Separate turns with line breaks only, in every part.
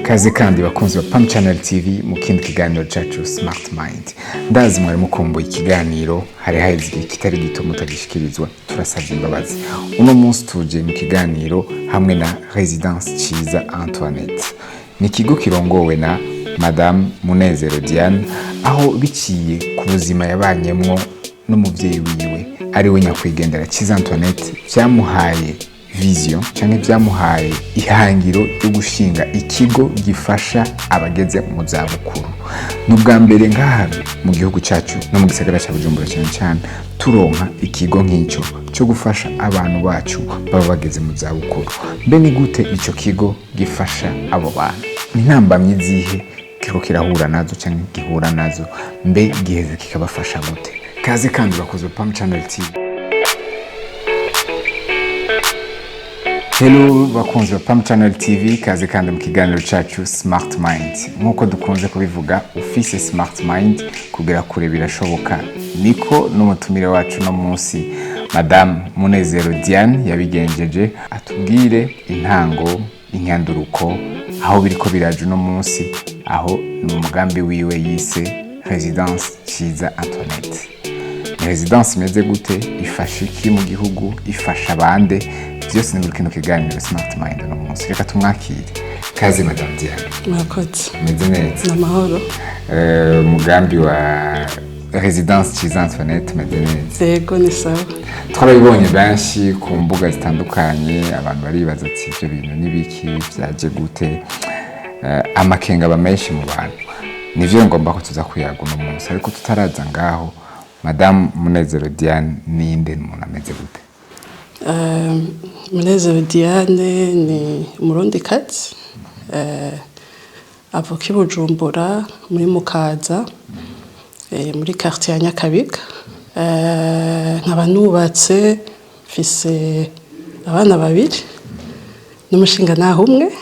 Kaze kandi bakunzi ba Pam Channel TV mu kindi kiganiro cyacu Smart Mind. Ndazi mwari mukumbuye ikiganiro hari haheze kitari gito mutagishikirizwa turasabye imbabazi. Uno munsi tuje mu kiganiro hamwe na Residence Ciza Antoinette. Ni kigo kirongowe na Madame Munezero Diane aho biciye ku buzima yabanyemwo n'umuvyeyi wiwe ari we nyakwigendera Ciza Antoinette byamuhaye vision cyangwa byamuhaye ihangiro yo gushinga ikigo gifasha abageze mu zabukuru. N'ubwa mbere ngaha mu gihugu cyacu no mu gisagara cya Bujumbura cyane turonka ikigo nk'icyo cyo gufasha abantu bacu baba bageze mu zabukuru. Mbe ni gute icyo kigo gifasha abo bantu? Ni ntambamye zihe kiko kirahura nazo cyangwa gihura nazo? Mbe giheze kikabafasha gute? Kaze kandi bakoze Pam Channel TV. Hello bakunzi ba Pam Channel TV, kaze kandi mu kiganiro cyacu Smart Mind. Nkuko dukunze kubivuga, ufise Smart Mind kugera kure birashoboka. Niko n'umutumire wacu no munsi Madame Munezero Diane yabigenjeje atubwire intango, inyanduruko, aho biriko biraje no munsi, aho ni umugambi wiwe yise Residence Ciza Antoinette. Residence imeze gute? Ifasha iki mu gihugu? Ifasha abande? Byose ni muri kino kiganiro Smart Mind no munsi. Reka tumwakire. Kaze Madame Diane.
Murakoze.
Meze neza.
Namahoro.
Umugambi wa Residence Ciza Antoinette meze neza.
Yego ni sawa.
Twarabibonye benshi ku mbuga zitandukanye, abantu baribaza ati ibyo bintu nibiki byaje gute, amakenga bamenshi mu bantu. Nivyo ngomba ko tuza kuyaga no munsi, ariko tutaraza ngaho Madame Munezero Diane ninde umuntu ameze gute?
Munezero Diane ni umurundikazi, avuka i Bujumbura muri Mukaza, muri quartier ya Nyakabiga. Nkaba nubatse, mfise abana babiri n'umushinga naho umwe.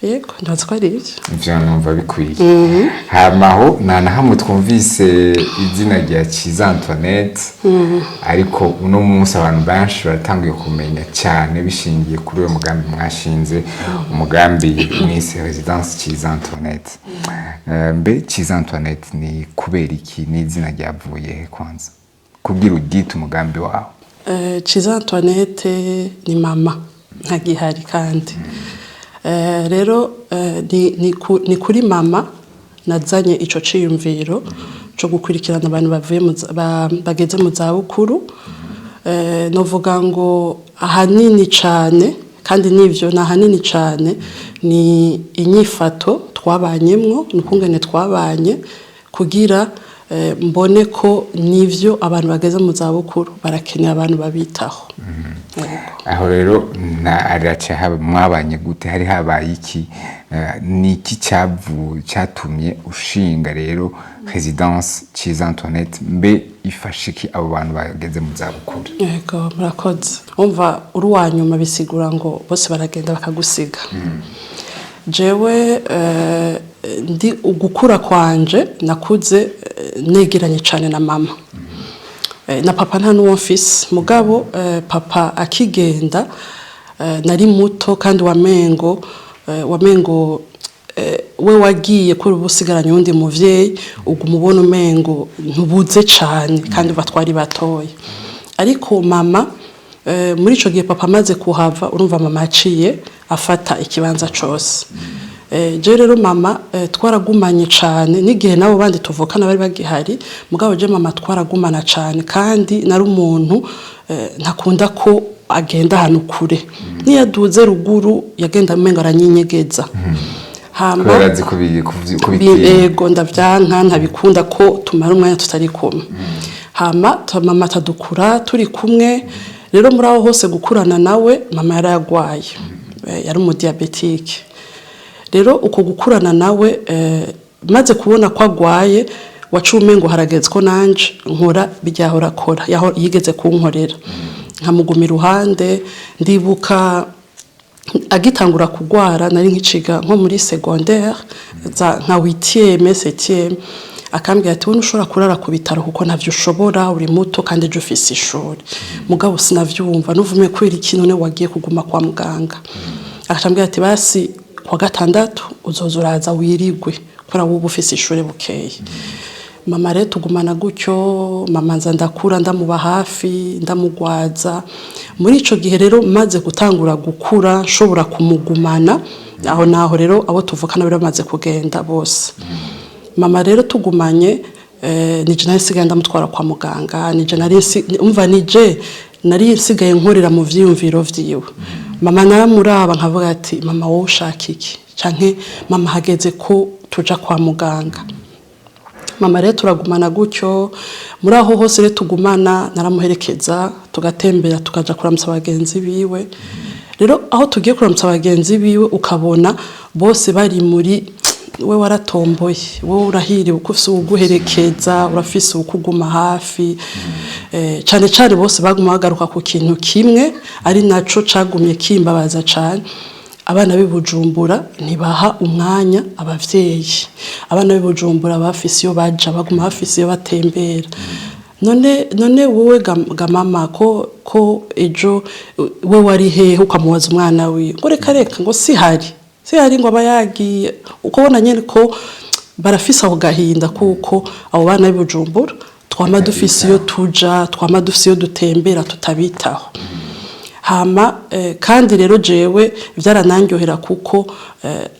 Yego ndazi ko ari ibyo.
Ivyo numva bikwiye. Hamaho nana hamwe twumvise izina rya Ciza Antoinette, ariko uno munsi abantu benshi baratangiye kumenya cyane bishingiye kuri uwo mugambi mwashinze, umugambi mwise Residence Ciza Antoinette. Mbe Ciza Antoinette ni kubera iki, ni izina ryavuye kwanza kubwira ugita umugambi wawe?
Ciza Antoinette ni mama ntagihari kandi rero ni kuri mama nazanye ico ciyumviro cyo gukurikirana abantu bavuye bageze mu zabukuru. Novuga ngo ahanini cyane kandi nivyo na hanini cyane ni inyifato twabanyemwo, nukungene twabanye kugira mbone ko nivyo abantu bageze mu zabukuru barakeneye abantu babitaho.
Aho rero na aracha haba mwabanye gute, hari habaye iki, niki cyatumye ushinga rero Residence Ciza Antoinette? Mbe ifashiki abo bantu bageze mu zabukuru?
Yego murakoze. Umva uruwanyuma bisigura ngo bose baragenda bakagusiga. Jewe ndi ugukura kwanje nakuze negeranye cyane na mama. Na papa nta nuwo mfise, mugabo papa akigenda nari muto kandi wamengo we wagiye kuri ubusigaranye undi muvyeyi ugumubona umengo ntubuze cyane kandi batwari batoye. Ariko mama muri ico gihe papa amaze kuhava, urumva mama aciye afata ikibanza cyose. Je rero mama twaragumanye cyane n'igihe nabo bandi tuvukana bari bagihari, mugabo je mama twaragumana cyane kandi nari umuntu ntakunda ko agenda hano kure. Niyaduze ruguru yagenda umenga aranyinyegeza.
Kwerazi kubitinya.
Yego ndavyanka ntabikunda ko tumara umwanya tutari kumwe. Mama tadukura turi kumwe. Rero muri aho hose gukurana nawe mama yaragwaye. Yari umudiabetike. Rero uko gukurana nawe maze kubona ko agwaye wacume ngo harageze ko nanje nkora bijyahora akora yigeze kunkorera nkamuguma iruhande. Ndibuka agitangura kugwara nari nkiciga nko muri secondaire nka 8e 7e, akambwira ati wowe ushobora kurara ku bitaro kuko ntavyo ushobora, uri muto kandi je ufise ishuri. Mugabo sinavyumva nuvume kwera ikintu ne wagiye kuguma kwa muganga. Akambwira ati basi kuwa gatandatu uzoza uraza wirigwe kubera wowe ufise ishure bukeye. Mama rero tugumana gutyo, mama nza ndakura ndamuba hafi ndamugwaza. Muri ico gihe rero maze gutangura gukura nshobora kumugumana, aho naho rero abo tuvukana bari bamaze kugenda bose. Mama rero tugumanye nije nasigaye ndamutwara kwa muganga, nije nari nsigaye nkorera mu vyiyumviro vyiwe. Mama naramuraba nkavuga ati mama wowe ushaka iki, canke mama hageze ko tuja kwa muganga. Mama rero turagumana gutyo, muri aho hose rero tugumana naramuherekeza tugatembera tukaja kuramutsa abagenzi biwe. Rero aho tugiye kuramutsa abagenzi biwe ukabona bose bari muri we waratomboye, wowe urahiriwe uko ufise uguherekeza, urafise ukuguma hafi. Cyane cyane bose baguma bagaruka ku kintu kimwe ari naco cagumye kimbabaza cyane. Abana b'Ibujumbura ntibaha umwanya abavyeyi. Abana b'Ibujumbura bafise iyo baja baguma bafise iyo batembera. None wowe gamama ko ejo we wari hehe ukamubaza umwana wiwe ngo reka ngo sihari ngo abayagiye ukobona nyene ko barafise aho gahinda kuko abo bana b'Ibujumbura twama dufise iyo tuja twama dufise iyo dutembera tutabitaho. Hama kandi rero jewe byarananyohera kuko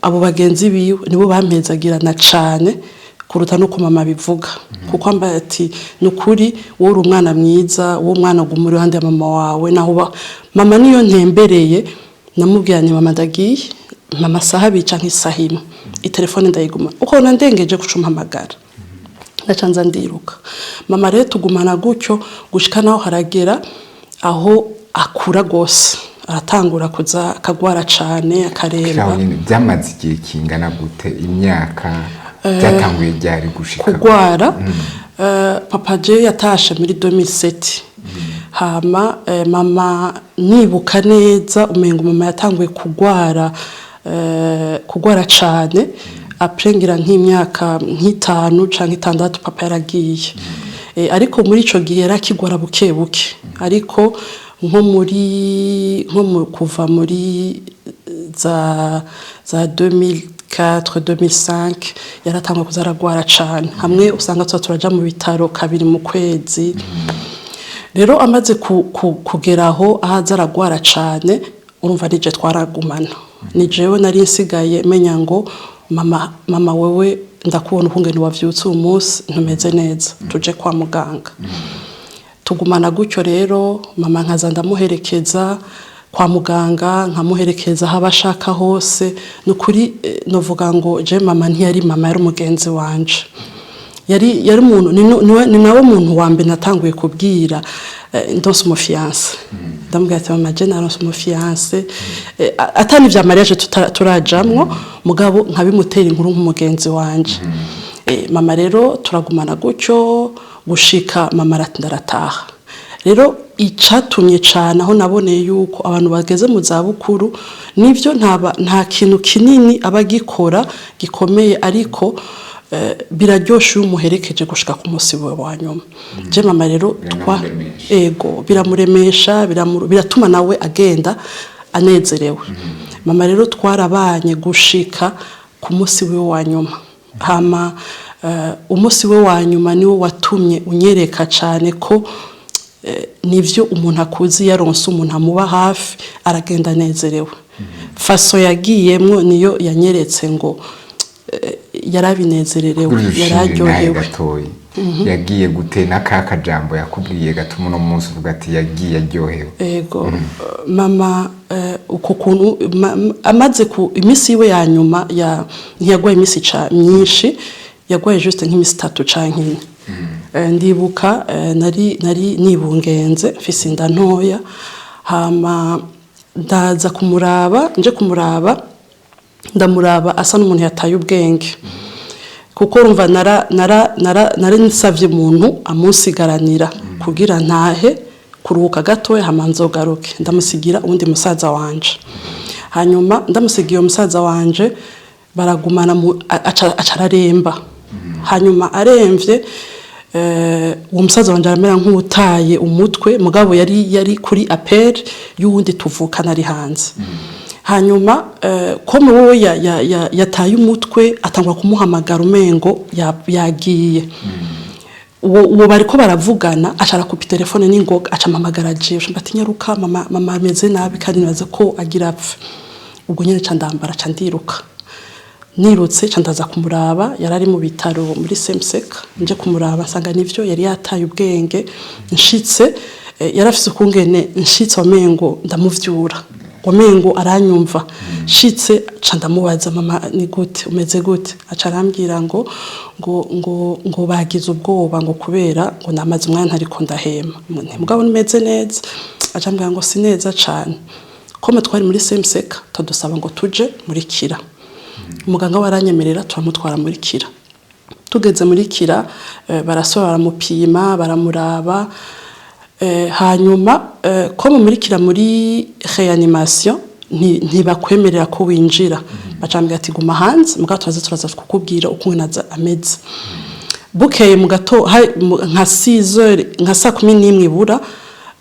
abo bagenzi biwe nibo bampezagirana cane kuruta no kumama bivuga kuko ambaye ati nukuri wowe uri umwana mwiza wowe umwana gumuri hande ya mama wawe naho mama niyo ntembereye namubwiye ni mama ndagiye mama saha bica nk'isahima itelefone ndayiguma uko nandengeje gucumpamagara ndacanza ndiruka. Mama rero tugumana gutyo gushika naho haragera aho akura gose aratangura kuza akagwara cane akaremba.
Byamaze igihe kingana gute imyaka byatanguye ryari gushika
kugwara? Papa je yatashe muri 2007. Hama mama nibuka neza umengo mama yatanguye kugwara cane aprengira nk'imyaka nk'itanu canke itandatu papa yaragiye. Ariko muri ico gihe yarakigwara buke buke, ariko kuva muri za 2004 2005 yaratangwa kuzaragwara cane, hamwe usanga turaja mu bitaro kabiri mu kwezi. Rero amaze kugeraho ahazaragwara cane urumva nije twaragumana. Ni jewe nari nsigaye menya ngo mama wewe ndakubona ukungene wavyutse umunsi ntumeze neza tuje kwa muganga. Tugumana gutyo rero mama nkaza ndamuherekeza kwa muganga nkamuherekeza habashaka hose. Nukuri novuga ngo je mama ntiyari mama yari umugenzi wanje, yari umuntu ni nawe muntu wambe natanguye kubwira ndose umufiance. Ndambwira ati mama je naronse umufiance atani vya mariage turajamwo mugabo nkabimutera inkuru nk'umugenzi wanje. Mama rero turagumana gutyo gushika mama arataha. Rero icatumye cyane aho naboneye yuko abantu bageze mu za bukuru nivyo nta kintu kinini abagikora gikomeye, ariko biraryoshe umuherekeje gushika ku munsi we wa nyuma. Je mama rero biramuremesha biratuma nawe agenda anezerewe. Mama rero twarabanye gushika ku munsi we wa nyuma. Hama umunsi we wa nyuma niwo watumye unyereka cyane ko nivyo umuntu akuzi yaronse umuntu amuba hafi aragenda nezerewe. Faso yagiyemwo niyo yanyeretse ngo yarabinezererewe yararyohewe.
Yagiye gute n'aka jambo yakubwiye gatuma no munsi uvuga ati yagiye aryohewe?
Ego mama uko kuntu amaze ku imisi iwe ya nyuma ntiyagwaye imisi myinshi, yagwaye juste nk'imisi 3 canke 4. Ndibuka nari nibungenze mfise inda ntoya. Hama ndaza kumuraba ndamuraba asa n'umuntu yataye ubwenge kuko urumva nari nsavye umuntu amusigaranira kugira ntahe kuruhuka gatoya hama nzogaruke ndamusigira undi musaza wanje. Hanyuma ndamusigiye umusaza wanje baragumana acararemba. Hanyuma aremvye uwo musaza wanje aramera nk'utaye umutwe mugabo yari kuri appel y'uwundi tuvukana ari hanze. hanyuma ko muwe yataye umutwe atangwa kumuhamagara umengo yagiye uwo bariko baravugana ashara ku telefone n'ingoga acamamagara jewe mbati nyaruka mama ameze nabi kandi naze ko agira apfe ubwo nyene ca ndambara ca ndiruka nirutse ca ndaza kumuraba yarari mu bitaro muri Semsek nje kumuraba nsanga nivyo yari yataye ubwenge nshitse yarafise ukungene nshitse wamengo ndamuvyura wamengo aranyumva shitse ca ndamubaza mama ni gute umeze gute aca arambwira ngo bagize ubwoba ngo kubera ngo namaze umwana ariko ndahema mugabo nimeze neza aca ambwira ngo sineza cane kome twari muri Semsek tadusaba ngo tuje muri Kira umuganga waranyemerera turamutwara muri Kira tugeze muri Kira barasora baramupima baramuraba hanyuma ko muri Kira muri reanimation ntibakwemerera ko winjira bacambye ati guma hanze mugato turaza kukubwira uko naza ameze bukeye mugato nka 6h nka 11 ibura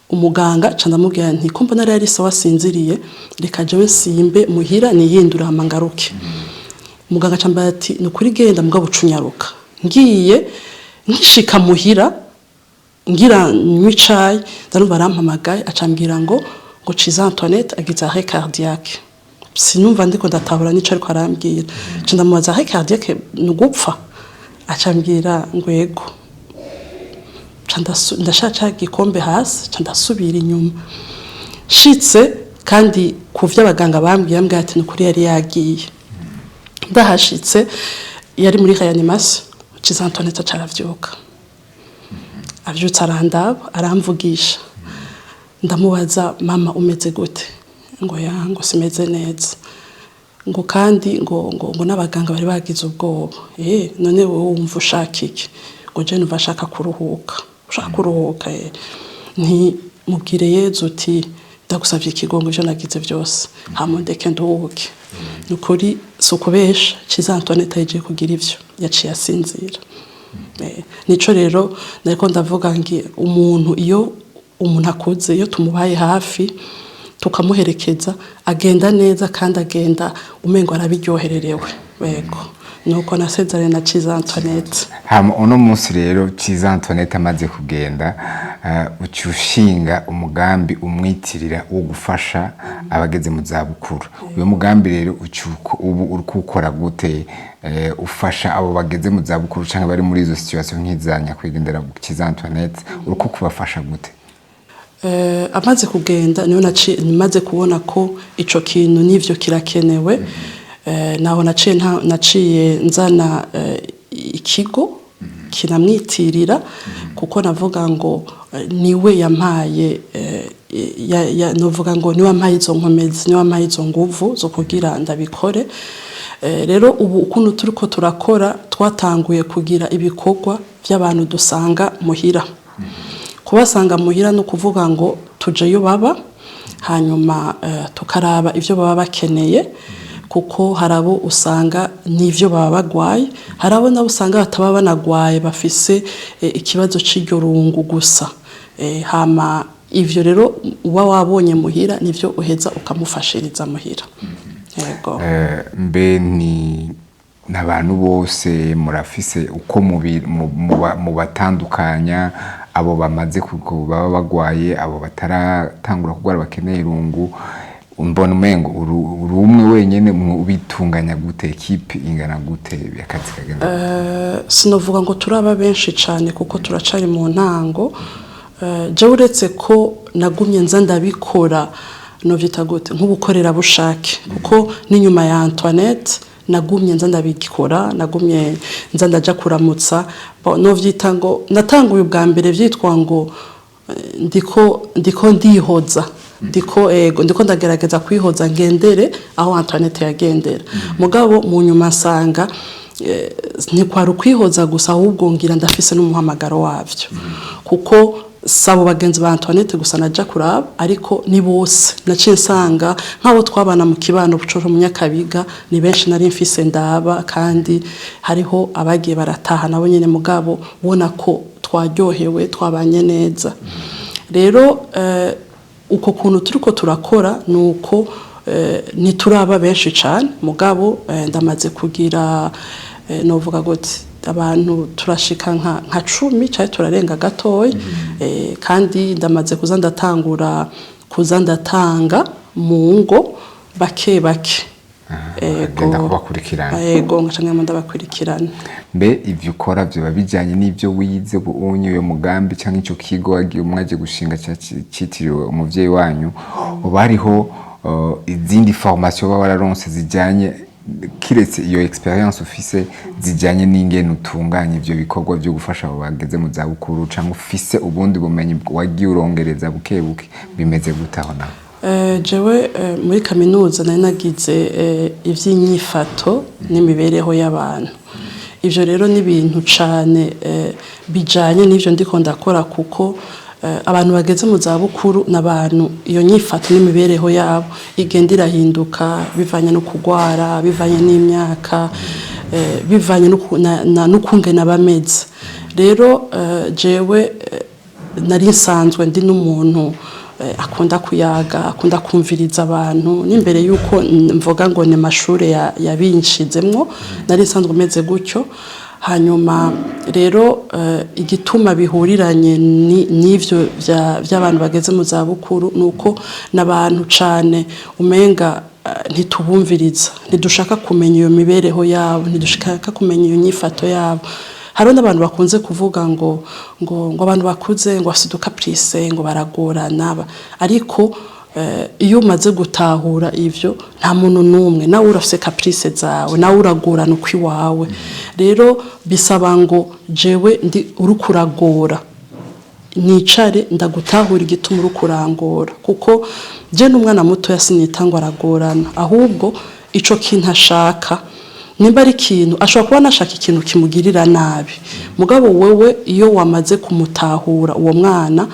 umuganga ca ndamubwira nti ko mbona ari sawa sinziriye reka jewe simbe muhira niyindura amangaruke umuganga cambye ati nukuri genda mugabo ucunyaruka ngiye nkishika muhira ngira nyicaye ndarumva arampamagaye acambwira ngo Ciza Antoinette agize arrêt cardiaque sinumva ndiko ndatahura nico ariko arambwira ca ndamubaza arrêt cardiaque nugupfa acambwira ngo yego ca ndashaca gikombe hasi ca ndasubira inyuma shitse kandi kuvya abaganga bambwiye ati nukuri yari yagiye ndahashitse yari muri reanimation Ciza Antoinette caravyuka avyutse arandaba aramvugisha ndamubaza mama umeze gute ngo yango simeze neza ngo kandi ngo n'abaganga bari bagize ubwoba none wowe wumva ushaka iki ngo je numva shaka kuruhuka ushaka kuruhuka nti mubwire Yezu uti ndagusavye ikigongo ivyo nagize byose hamondeke nduhuke nukuri sokubesha Ciza Antoinette yaje kugira ivyo yaciye asinzira nico rero nariko ndavuga ngi umuntu iyo umuntu akuze iyo tumubaye hafi tukamuherekeza agenda neza kandi agenda umengo arabiryohererewe yego nuko nasezerane na Ciza Antoinette
uno munsi rero Ciza Antoinette amaze kugenda ucyushinga umugambi umwitirira wo gufasha abageze mu zabukuru uyo mugambi rero ubu uri gukora gute ufasha abo bageze mu zabukuru cyangwa bari muri izo situation nk'izanya kwigendera Ciza Antoinette uri kubafasha gute
amaze kugenda niyo nimaze kubona ko ico kintu nivyo kirakenewe naho naciye nzana ikigo kinamwitirira kuko navuga ngo niwe yampaye novuga ngo niwe yampaye izo nkomezi niwe yampaye izo nguvu zo kugira ndabikore rero ubu ukuntu turiko turakora twatanguye kugira ibikorwa by'abantu dusanga muhira kubasanga muhira no kuvuga ngo tujeyo baba hanyuma tukaraba ivyo baba bakeneye kuko harabo usanga nivyo baba bagwaye harabo nabo usanga bataba banagwaye bafise ikibazo c'iryorungu gusa hama ivyo rero uba wabonye muhira nivyo uheza ukamufashiriza muhira yego
mbe ni n'abantu bose murafise uko mu batandukanya abo bamaze baba bagwaye abo bataratangura kugwara bakeneye irungu mbona umengo uri umwe wenyene mu bitunganya gute equipe ingana gute yakazi kagenda
sinovuga ngo turaba benshi cyane kuko turacari mu ntango je uretse ko nagumye nza ndabikora no vyita gute nk'ubukorera bushake kuko n'inyuma ya Antoinette nagumye nza ndabikora nagumye nza ndaja kuramutsa no vyita ngo natanguye ubwa mbere vyitwa ngo ndiko ndihoza ndiko ndagerageza kwihoza ngendere aho Antoinette yagendera mugabo mu nyuma nsanga ntikwari kwihoza gusa ahubwo ngira ndafise n'umuhamagaro wavyo kuko sabo bagenzi ba Antoinette gusa naja kuraba ariko ni bose naciye nsanga nk'abo twabana mu kibano bucoro mu Nyakabiga ni benshi nari mfise ndaba kandi hariho abagiye barataha nabo nyene mugabo ubona ko twaryohewe twabanye neza rero uko kuntu turiko turakora nuko ntituraba benshi cyane mugabo ndamaze kugira novuga gute abantu turashika nka 10 cyari turarenga gatoya kandi ndamaze kuza ndatanga mu ngo bake
genda kubakurikirana
yego ngacanga ndabakurikirana.
Mbe ivyo ukora byo bijanye n'ivyo wize ubunye uyo mugambi cyangwa ico kigo wagiye umwaje gushinga cyitiriwe umuvyeyi wanyu ubariho izindi formation baba wararonse zijanye kiretse iyo experience ufise zijanye n'ingene utunganya ivyo bikorwa byo gufasha abo bageze mu za bukuru cyangwa ufise ubundi bumenyi wagiye urongereza bukebuke bimeze gutaho nawe?
Jewe muri kaminuza nari nagize ivy'inyifato n'imibereho y'abantu. Ivyo rero ni ibintu cane bijanye n'ivyo ndiko ndakora kuko abantu bageze mu za bukuru n'abantu iyo nyifato n'imibereho yabo igenda irahinduka bivanye no kugwara bivanye n'imyaka bivanye n'ukungena bameze. Rero jewe nari nsanzwe ndi n'umuntu akunda kuyaga akunda kumviriza abantu n'imbere yuko mvuga ngo ni amashure yabinshizemwo nari nsanzwe meze gutyo. Hanyuma rero igituma bihuriranye n'ivyo by'abantu bageze mu za bukuru nuko n'abantu cane umenga ntitubumviriza ntidushaka kumenya iyo mibereho yabo ntidushaka kumenya iyo nyifato yabo. Hariho n'abantu bakunze kuvuga ngo abantu bakuze ngo bafite caprice ngo baragorana ariko iyo umaze gutahura ivyo nta muntu numwe nawe urafise caprice zawe nawe uragorana uko iwawe. Rero bisaba ngo jewe ndi urukuragora nicare ndagutahura igituma urukurangora kuko je n'umwana muto yasinitangwa aragorana ahubwo ico kintu ashaka nimba ari ikintu ashobora kuba nashaka ikintu kimugirira nabi mugabo wewe iyo wamaze kumutahura uwo mwana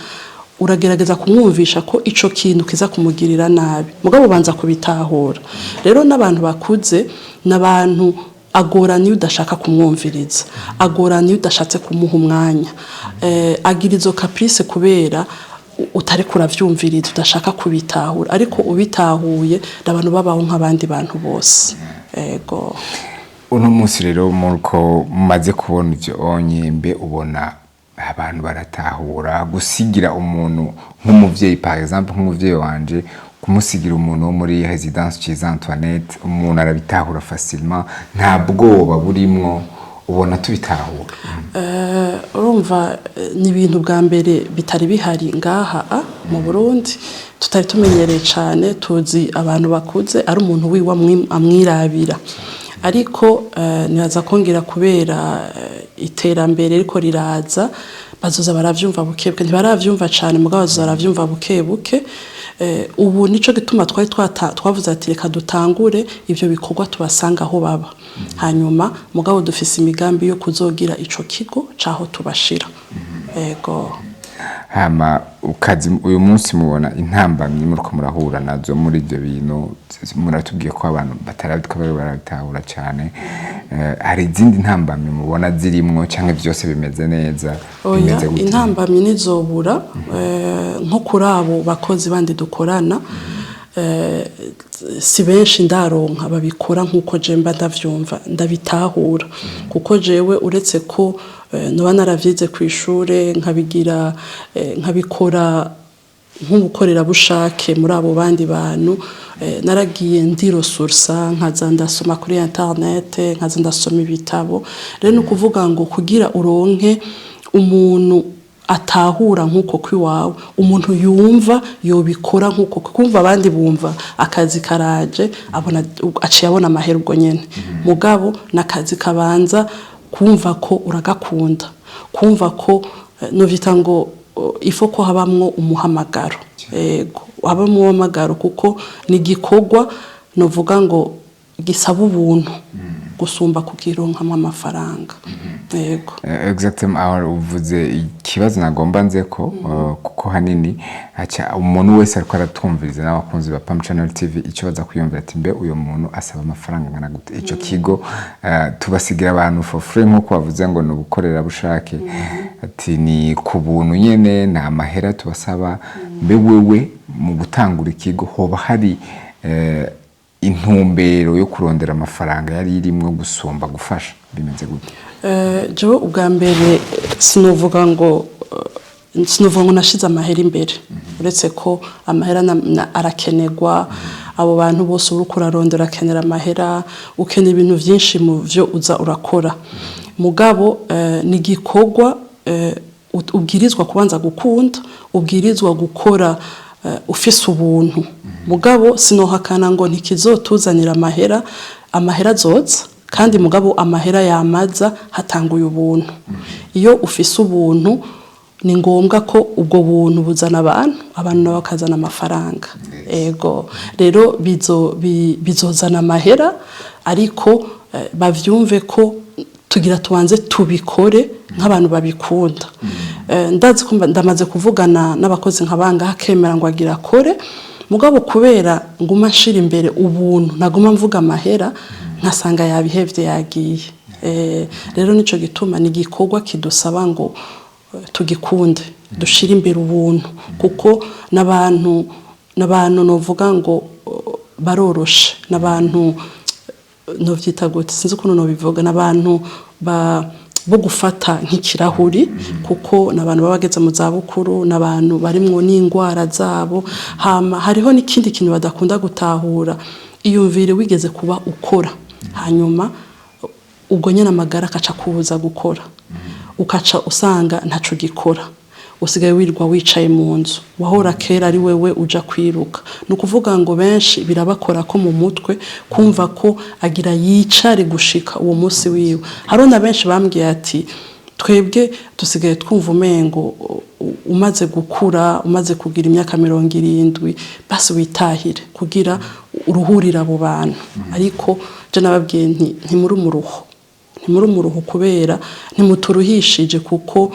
uragerageza kumwumvisha ko ico kintu kiza kumugirira nabi mugabo banza kubitahura. Rero n'abantu bakuze n'abantu agorana iyo udashaka kumwumviriza agorana iyo udashatse kumuha umwanya agira izo caprice kubera utari kuravyumviriza udashaka kubitahura ariko ubitahuye n'abantu babaho nk'abandi bantu bose. Ego
uno munsi rero muko maze kubona ivyo onyembe ubona abantu baratahura gusigira umuntu nk'umuvyeyi par exemple nk'umuvyeyi wanje kumusigira umuntu wo muri résidence chez Antoinette umuntu arabitahura facilement nta bwoba burimwo ubona tubitahura.
Urumva ni ibintu bwa mbere bitari bihari ngaha mu Burundi tutari tumenyereye cyane tuzi abantu bakuze ari umuntu wiwa amwirabira ariko nibaza kongera kubera iterambere riko riraza bazoza baravyumva bukebuke ntibaravyumva cyane mugabo bazoza baravyumva bukebuke. Ubu nico gituma twavuze ati reka dutangure ivyo bikorwa tubasanga aho baba hanyuma mugabo dufise imigambi yo kuzogira ico kigo caho tubashira. Ego
hama ukazi uyu munsi mubona intambamye muriko murahura nazo muri ibyo bintu muratubwiye ko abantu batarabitwa barabitahura cyane hari izindi ntambamye mubona zirimwo cyangwa byose bimeze neza
bimeze gute? Intambamye nizobura nko kuri abo bakozi bandi dukorana si benshi ndaronka babikora nkuko je mba ndavyumva ndabitahura kuko jewe uretse ko noba naravyize ku ishure nkabigira nkabikora nk'ubukorera bushake muri abo bandi bantu naragiye ndirosursa nkaza ndasoma kuri internet nkaza ndasoma ibitabo. Rero nukuvuga ngo kugira uronke umuntu atahura nkuko kwiwawe umuntu yumva yobikora nkuko kumva abandi bumva akazi karaje abona aciye abona amahera ubwo nyene mugabo nakazi kabanza kumva ko uragakunda kumva ko novita ngo ifo ko habamwo umuhamagaro. Ego habamwo umuhamagaro kuko ni gikorwa novuga ngo gisaba ubuntu gusumba kukironka amafaranga. Yego
exactement aho uvuze ikibazo nagomba nze ko kuko hanini acha umuntu wese ariko aratumviriza n'abakunzi ba Pam Channel TV icyo baza kuyumvira ati mbe uyo muntu asaba amafaranga ngana gute ico kigo tubasigira abantu for free nko bavuze ngo no gukorera bushake ati ni ku buntu nyene na mahera tubasaba mbe wewe mu gutangura ikigo hoba hari intumbero yo kurondera amafaranga yari irimwo gusumba gufasha bimeze gute?
Jewe ubwa mbere sinovuga ngo nashize amahera imbere, uretse ko amahera arakenerwa. Abo bantu bose uri kurarondera akenera amahera, ukenera ibintu byinshi mu byo uza urakora. Mugabo ni igikorwa ubwirizwa kubanza gukunda, ubwirizwa gukora ufise ubuntu. Mugabo sinohakana ngo ntikizotuzanira amahera azoza, kandi mugabo amahera yamaza hatanguye ubuntu. Iyo ufise ubuntu ni ngombwa ko ubwo buntu buzana abantu nabo bakazana amafaranga. Ego rero bizozana amahera, ariko bavyumve ko tugira tubanze tubikore nk'abantu babikunda. Ndazi ko ndamaze kuvugana n'abakozi nk'abanga hakemera ngo agira akore, mugabo kubera nguma nshira imbere ubuntu naguma mvuga amahera nkasanga yabihevye yagiye. Rero nico gituma ni igikorwa kidusaba ngo tugikunde, dushira imbere ubuntu, kuko n'abantu novuga ngo baroroshe, n'abantu novyita gute sinzi ukuntu nobivuga, n'abantu bo gufata nk'ikirahuri, kuko n'abantu babageze mu za bukuru, n'abantu barimwo n'ingwara zabo. Hama hariho n'ikindi kintu badakunda gutahura, iyumvire wigeze kuba ukora hanyuma ubwo nyene amagara akaca kubuza gukora, ukaca usanga ntaco gikora, usigaye wirwa wicaye mu nzu, wahora kera ari wewe uja kwiruka. Nukuvuga ngo benshi birabakora ko mu mutwe kumva ko agira yicare gushika uwo munsi wiwe. Harona benshi bambwiye ati twebwe dusigaye twumva umengo umaze gukura, umaze kugira imyaka 70 basi witahire kugira uruhurira abo bantu. Ariko je nababwiye nti muri umuruho kubera ntimuturuhishije, kuko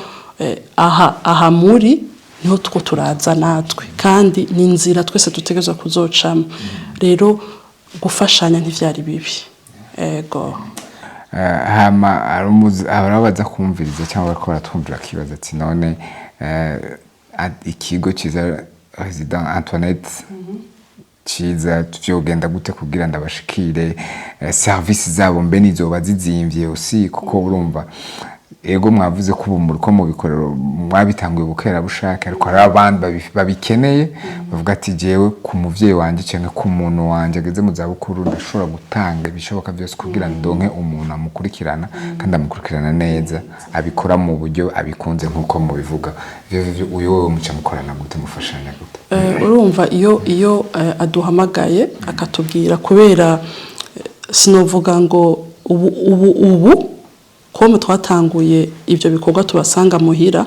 aha muri niho two turaza natwe, kandi ni inzira twese dutegerezwa kuzocamo. Rero gufashanya ntivyari bibi. Ego
hama arabaza kumviriza cyangwa ko baratwumvira kibaza ati none ikigo ciza President Antoinette ciza vyogenda gute kugira ndabashikire service zabo mbe nizoba zizimvye aussi, kuko urumva ego mwavuze ko ubumuri ko mu bikorero mwabitanguye bukera bushaka, ariko hari abandi babikeneye bavuga ati jewe ku muvyeyi wanje cyangwa ku muntu wanje ageze mu za bukuru ndashobora gutanga ibishoboka byose kugira ndonke umuntu amukurikirana, kandi amukurikirana neza, abikora mu buryo abikunze nkuko mubivuga. Uyo wewe muca mukorana gute, mufashanya gute?
Urumva iyo aduhamagaye akatubwira, kubera sinovuga ngo ubu ko twatanguye ibyo bikorwa tubasanga muhira,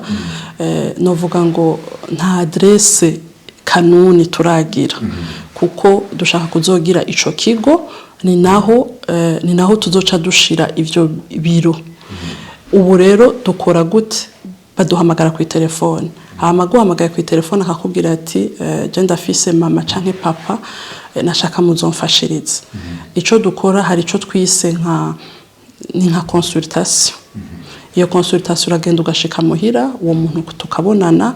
novuga ngo nta adresse kanuni turagira, kuko dushaka kuzogira ico kigo, ni naho tuzoca dushira ivyo biro. Ubu rero dukora gute? Baduhamagara ku telefone, hama guhamagara ku telefone akakubwira ati je ndafise mama canke papa nashaka muzomfashiriza. Ico dukora hari ico twise nka consultation. Iyo consultation uragenda ugashika muhira, uwo muntu tukabonana,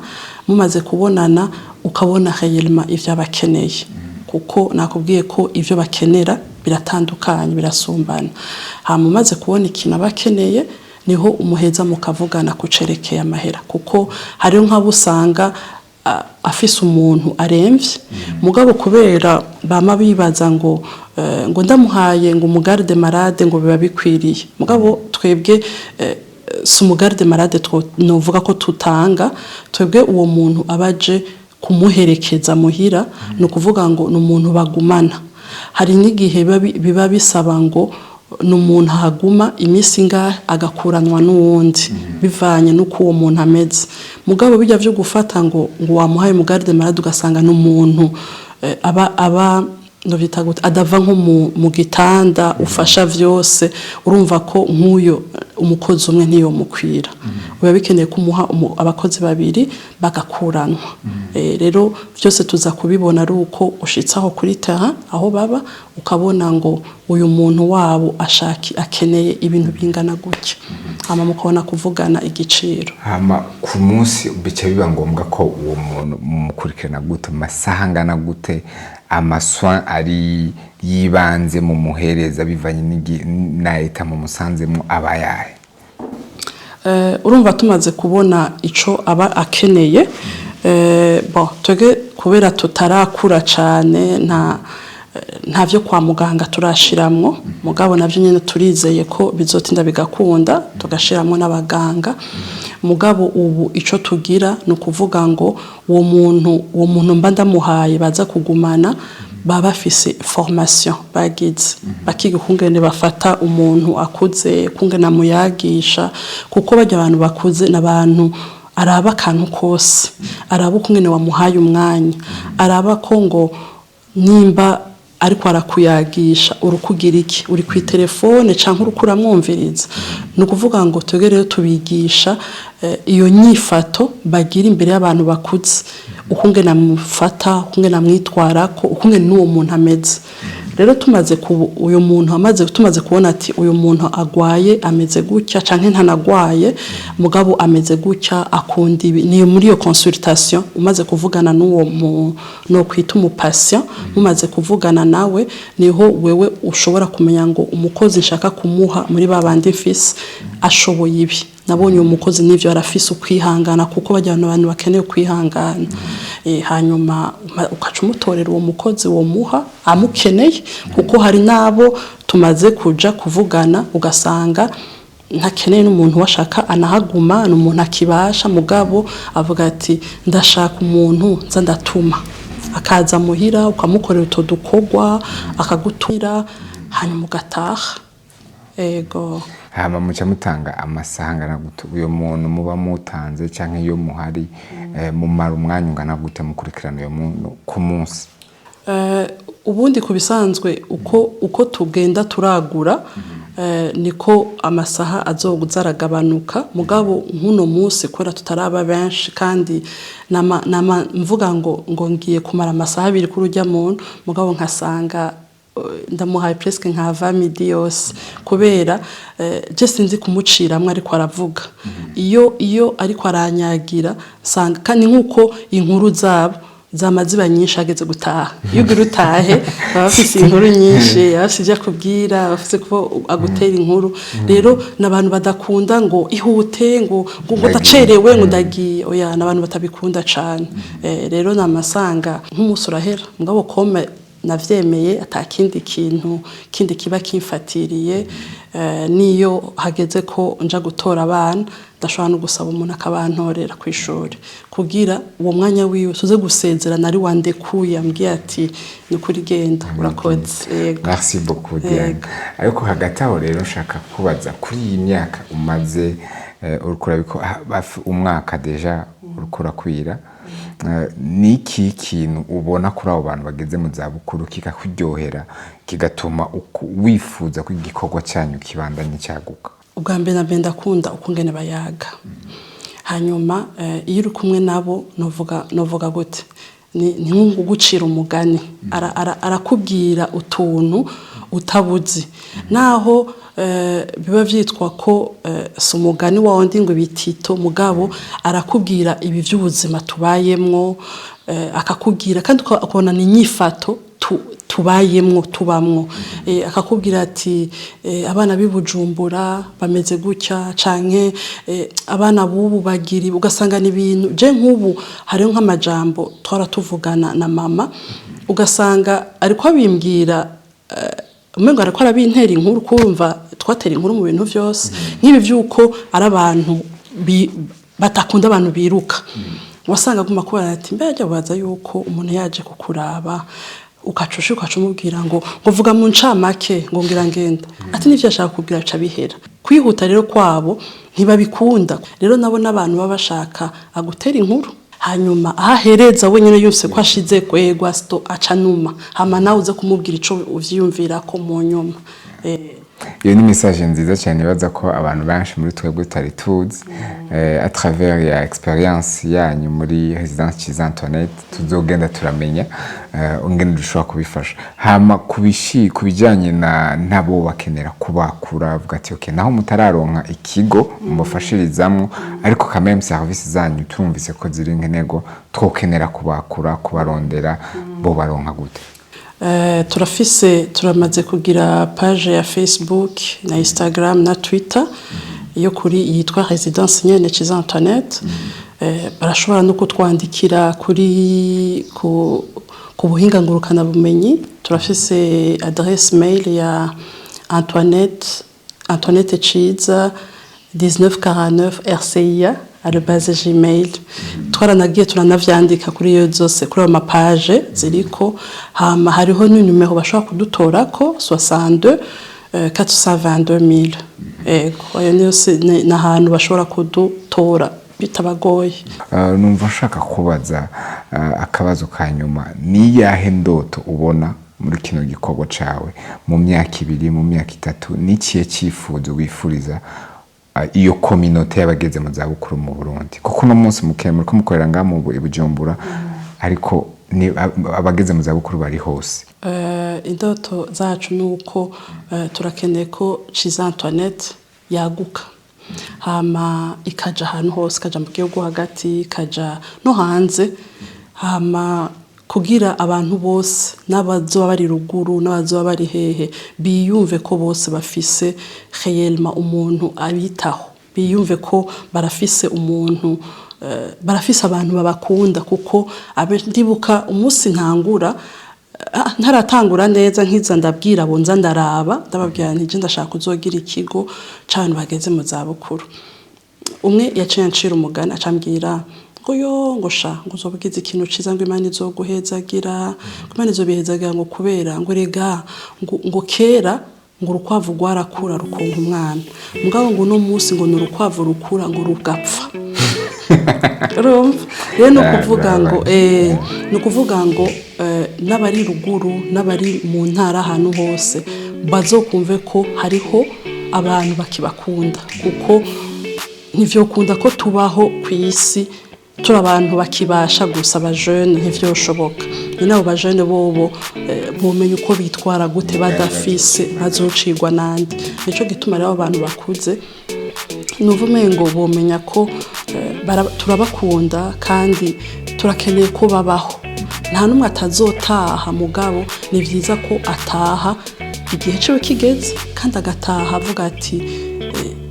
mumaze kubonana ukabona réellement ivyo abakeneye, kuko nakubwiye ko ivyo bakenera biratandukanye, birasumbana. Hama umaze kubona ikintu abakeneye niho umuheza mukavugana kucerekeye amahera, kuko hari nk'abusanga afise umuntu aremvye, mugabo kubera bama bibaza ngo ndamuhaye ngo umugarde malade ngo biba bikwiriye. Mugabo twebwe si umugarde malade novuga ko tutanga, twebwe uwo muntu abaje kumuherekeza muhira, no kuvuga ngo n'umuntu bagumana. Hari n'igihe biba bisaba ngo n'umuntu haguma imisi ngahe agakuranwa n'uwundi bivanye nuko uwo muntu ameze. Mugabo bijya byo gufata ngo wamuhaye umugarde malade ugasanga n'umuntu aba ndovita gute adava nko mu gitanda ufasha vyose, urumva ko nk'uyo umukozi umwe ntiyo mukwira. Uba bikeneye kumuha abakozi babiri bagakuranwa. Rero byose tuza kubibona ari uko ushitsaho kuri terrain aho baba, ukabona ngo uyu muntu wabo akeneye ibintu bingana gutya, hama mukabona kuvugana igiciro.
Hama ku munsi bica biba ngombwa ko uwo muntu mukurikirana gute, masaha angana gute, amaswa ari yibanze mu muhereza bivanye na leta mu musanzemo abayahe.
Urumva tumaze kubona ico aba akeneye twege kubera tutarakura cyane nta byo kwa muganga turashiramwo mugabo navyo nyene turizeye ko bizotinda bigakunda tugashiramwo n'abaganga mugabo ubu ico tugira no kuvuga ngo uwo muntu mba ndamuhaye baza kugumana baba bafise formation bagize bakiga kungene bafata umuntu akuze kungene amuyagisha kuko bajya abantu bakuze n'abantu araba kantu kose araba ukungene wamuhaye umwanya araba ko ngo nimba ariko arakuyagisha urukugira iki uri ku telefone canke urukura mwumviriza no kuvuga ngo tugereyo tubigisha iyo nyifato bagira imbere y'abantu bakuze ukungene amufata ukungene amwitwarako ukungene n'uwo muntu ameze rero tumaze tumaze kubona ati uyu muntu agwaye ameze gutya canke ntanagwaye mugabo ameze gutya akunda ibi niyo muri iyo consultation umaze kuvugana n'uwo no kwita umupatient mumaze kuvugana nawe niho wewe ushobora kumenya ngo umukozi nshaka kumuha muri babandi mfise ashoboye ibi nabonye umukozi n'ivyo arafise ukwihangana kuko bajya abantu bakeneye kwihangana hanyuma ukaca umutorera uwo mukozi wo muha amukeneye kuko hari nabo tumaze kuja kuvugana ugasanga ntakeneye n'umuntu washaka anahaguma n'umuntu akibasha mugabo avuga ati ndashaka umuntu nza ndatuma akaza muhira ukamukorera utodukogwa akagutumira hanyuma ugataha ego
hama muca mutanga amasaha angana gute uyo muntu muba mutanze canke iyo muhari mumara umwanya ungana gute mukurikirana uyo muntu ku munsi?
Ubundi kubisanzwe uko tugenda turagura niko amasaha azoguza aragabanuka mugabo nkuno munsi kwera tutaraba benshi kandi mvuga ngo ngiye kumara amasaha 2 kuri urya muntu mugabo nkasanga ndamuhaye presque nka 20 midi yose kubera je sinzi kumuciramwe ariko aravuga iyo ariko aranyagira sanga kandi nkuko inkuru zabo zamaziba nyinshi ageze gutaha iyo utahe bafise inkuru nyinshi yafise kubwira bafise ko agutera inkuru rero nabantu badakunda ngo ihute ngo utacerewe ngo ndagiye oya nabantu batabikunda cyane rero namasanga nk'umusura hera mugabo kome navyemeye atakindi kintu kindi kiba kimfatiriye niyo hageze ko nja gutora abana ndashobora no gusaba umuntu akabantorera ku ishuri kugira uwo mwanya wiwe tuze gusezerana ari wandekuye ambwiye ati nukuri genda urakoze yego.
Merci beaucoup Diane. Ariko hagati aho rero nshaka kubaza kuri iyi myaka umaze urukura biko umwaka deja urukura kwira niki kintu ubona kuri abo bantu bageze mu zabukuru kikakuryohera kigatuma wifuza ko igikorwa cyanyu kibandanye cyaguka?
Ubwa mbere nabenda kunda ukungene bayaga hanyuma iyo uri kumwe nabo novuga gute ni nko gucira umugani arakubwira utuntu utabuzi naho biba vyitwa ko sumugani wa wundi ngo bitito mugabo arakubwira ibi by'ubuzima tubayemwo akakubwira kandi ukabona ni nyifato tubayemwo tubamwo akakubwira ati abana bibujumbura bameze gutya canke abana bubu bagiri ugasanga ni ibintu je nk'ubu hari nk'amajambo twara tuvugana na mama ugasanga ariko abimbwira umengo ariko arabintera inkuru kumva twatera inkuru mu bintu byose nk'ibi byuko ari abantu batakunda abantu biruka wasanga guma kubara ati mbajya baza yuko umuntu yaje kukuraba ukacumubwira ngo vuga mu ncamake ngo ngira ngenda ati nivyo ashaka kubwira aca bihera kwihuta rero kwabo ntibabikunda rero nabo nabantu babashaka agutera inkuru hanyuma ahereza wenyine yose ko ashize kwegwa sto acanuma hama nawe uze kumubwira ico uvyiyumvira ko mu nyuma
iyo ni message nziza cyane baza ko abantu benshi muri twebwe tari tuzi à travers ya experience yanyu muri Residence Cyiza Antoinette tuzogenda turamenya ungene dushobora kubifasha hama kubijanye na nabo bakenera kubakura avuga ati okay naho mutararonka ikigo mufashirizamwe ariko quand même service zanyu turumvise ko ziri nkenego twokenera kubakura kubarondera bo baronka gute?
turamaze kugira page ya Facebook na Instagram na Twitter iyo kuri yitwa Residence nyene Ciza Antoinette. Barashobora no kutwandikira kuri ku buhinga ngurukana bumenyi. Turafise adresse mail ya Antoinette Ciza 1949 rcia@gmail. Twaranagiye turanavyandika kuri iyo zose kuri ayo mapage ziriko, hama hariho n'inumero bashobora kudutorako 62 422 000. Ayo niyo n'ahantu bashobora kudutora bitabagoye.
Numva nshaka kubaza akabazo ka nyuma, ni yahe ndoto ubona muri kino gikorwa cawe mu myaka 2 mu myaka 3, n'ikiye cyifuzo wifuriza iyo communauté y'abageze mu zabukuru mu Burundi? Kuko no munsi mukemura ko mukorera ngamu Bujumbura, ariko ni abageze mu zabukuru bari hose.
Indoto zacu nuko turakeneye ko Ciza Antoinette yaguka, hama ikaja ahantu hose, kaja mu gihugu hagati, kaja no hanze, hama kugira abantu bose n'abazoba bari ruguru n'abazoba bari hehe biyumve ko bose bafise réellement umuntu abitaho, biyumve ko barafise umuntu barafise abantu babakunda. Kuko ndibuka umunsi ntangura ntaratangura neza nkiza ndabwira bonza ndaraba ndababwira nti je ndashaka kuzogira ikigo cyane bageze mu zabukuru. Umwe yaciye anshira umugani acambwira ngo uzobugize ikintu ciza ngo Imana izoguhezagira, Imana izobihezagira ngo kubera ngo rega ngo kera ngo urukwavu rwarakura rukonka umwana, mugabo ngo no munsi ngo n'urukwavu rukura ngo rugapfa. Rero no kuvuga ngo n'abari ruguru n'abari mu ntara ahantu hose bazokumve ko hariho abantu bakibakunda, kuko ntivyokunda ko tubaho ku isi turi abantu bakibasha gusa abajene, ntivyoshoboka. Nabo bajene bobo bomenya uko bitwara gute badafise bazocigwa nandi. Nico gituma rero abantu bakuze nuvume ngo bomenya ko turabakunda kandi turakeneye ko babaho. Nta numwe atazotaha, mugabo ni vyiza ko ataha igihe cyo kigeze, kandi agataha avuga ati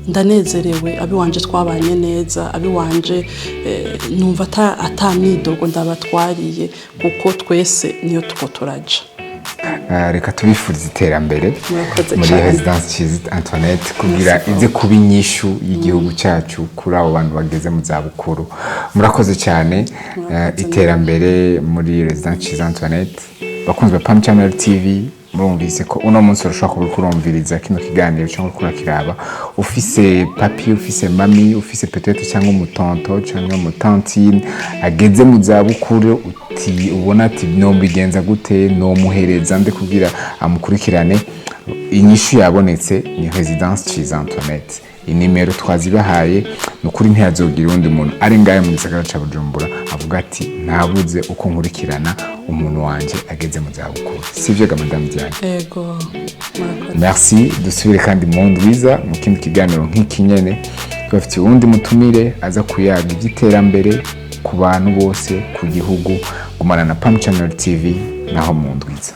ndanezerewe, abi wanje twabanye neza, abi wanje numva atamyidogo ndabatwariye, kuko twese niyo tuko turaja.
Reka tubifuriza iterambere muri Residence Ciza Antoinette, kugira ize kuba inyishu y'igihugu cyacu kuri abo bantu bageze mu zabukuru. Murakoze cyane, iterambere muri Residence Ciza Antoinette. Bakunzwe Pam Channel TV, murumvise ko uno munsi urashobora kurumviriza kino kiganiro cyangwa kurakiraba ufise papi, ufise mami, ufise peut-être cyangwa umutonto cyangwa umutantine ageze mu zabukuru, uti ubona ati no bigenza gute, no muhereza nde kugira amukurikirane. Inyishu yabonetse ni Residence Ciza Antoinette. Inimero twazibahaye nukuri ntiyazogira undi muntu ari ngaye mu gisagara ca Bujumbura avuga ati ntabuze uko nkurikirana umuntu wanje ageze mu zabukuru. Sivyo ga Madame Diane?
Ego.
Merci, dusubire kandi mu ndwiza mu kindi kiganiro nk'iki nyene, twafite uwundi mutumire aza kuyaga iby'iterambere ku bantu bose, ku gihugu. Gumana na Pam Channel TV naho mu ndwiza.